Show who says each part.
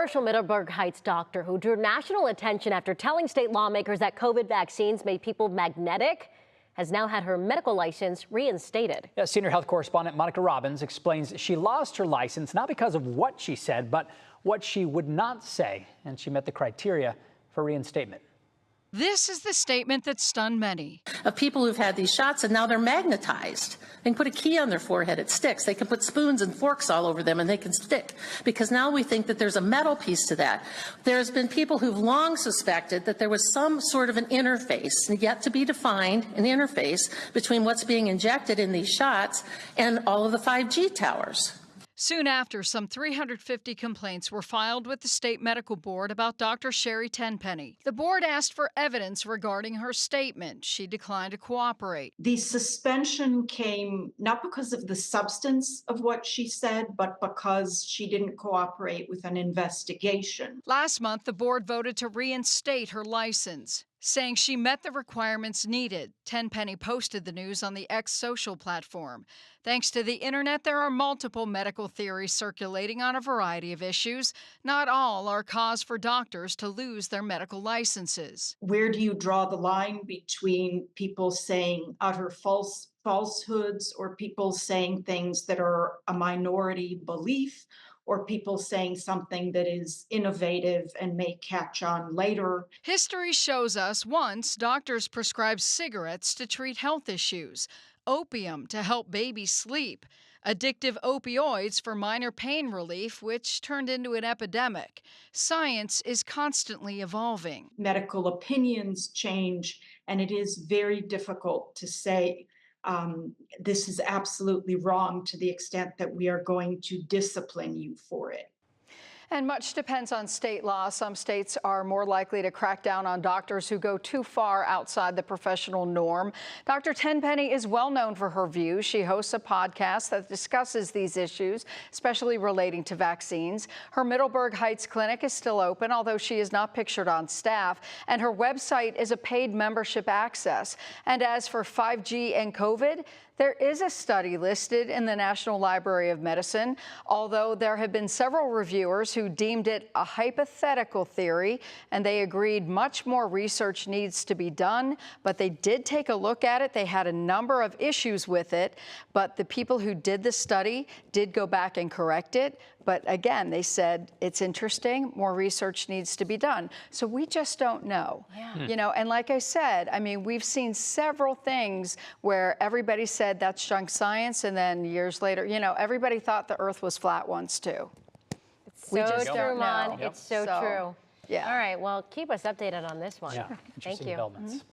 Speaker 1: controversial Middleburg Heights doctor who drew national attention after telling state lawmakers that COVID vaccines made people magnetic has now had her medical license reinstated.
Speaker 2: Yeah, senior health correspondent Monica Robbins explains she lost her license not because of what she said, but what she would not say, and she met the criteria for reinstatement.
Speaker 3: This is the statement that stunned many.
Speaker 4: Of people who've had these shots and now they're magnetized. They can put a key on their forehead, it sticks. They can put spoons and forks all over them and they can stick. Because now we think that there's a metal piece to that. There's been people who've long suspected that there was some sort of an interface, yet to be defined, an interface between what's being injected in these shots and all of the 5G towers.
Speaker 3: Soon after, some 350 complaints were filed with the state medical board about Dr. Sherry Tenpenny. The board asked for evidence regarding her statement. She declined to cooperate.
Speaker 5: The suspension came not because of the substance of what she said, but because she didn't cooperate with an investigation.
Speaker 3: Last month, the board voted to reinstate her license, saying she met the requirements needed. Tenpenny posted the news on the X social platform. Thanks to the internet, there are multiple medical theories circulating on a variety of issues. Not all are cause for doctors to lose their medical licenses.
Speaker 5: Where do you draw the line between people saying utter falsehoods or people saying things that are a minority belief, or people saying something that is innovative and may catch on later?
Speaker 3: History shows us once doctors prescribed cigarettes to treat health issues, opium to help babies sleep, addictive opioids for minor pain relief, which turned into an epidemic. Science is constantly evolving.
Speaker 5: Medical opinions change, and it is very difficult to say this is absolutely wrong to the extent that we are going to discipline you for it.
Speaker 3: And much depends on state law. Some states are more likely to crack down on doctors who go too far outside the professional norm. Dr. Tenpenny is well known for her views. She hosts a podcast that discusses these issues, especially relating to vaccines. Her Middleburg Heights clinic is still open, although she is not pictured on staff. And her website is a paid membership access. And as for 5G and COVID, there is a study listed in the National Library of Medicine, although there have been several reviewers who deemed it a hypothetical theory, and they agreed much more research needs to be done, but they did take a look at it. They had a number of issues with it, but the people who did the study did go back and correct it. But again, they said it's interesting, more research needs to be done. So we just don't know. Yeah. You know, and like I said, I mean, we've seen several things where everybody said that's junk science, and then years later, you know, everybody thought the Earth was flat once too.
Speaker 1: It's so true, Mon.
Speaker 3: Yep.
Speaker 1: It's so true.
Speaker 3: Yeah.
Speaker 1: All right, well, keep us updated on this one.
Speaker 2: Yeah,
Speaker 1: Thank you.
Speaker 2: Developments.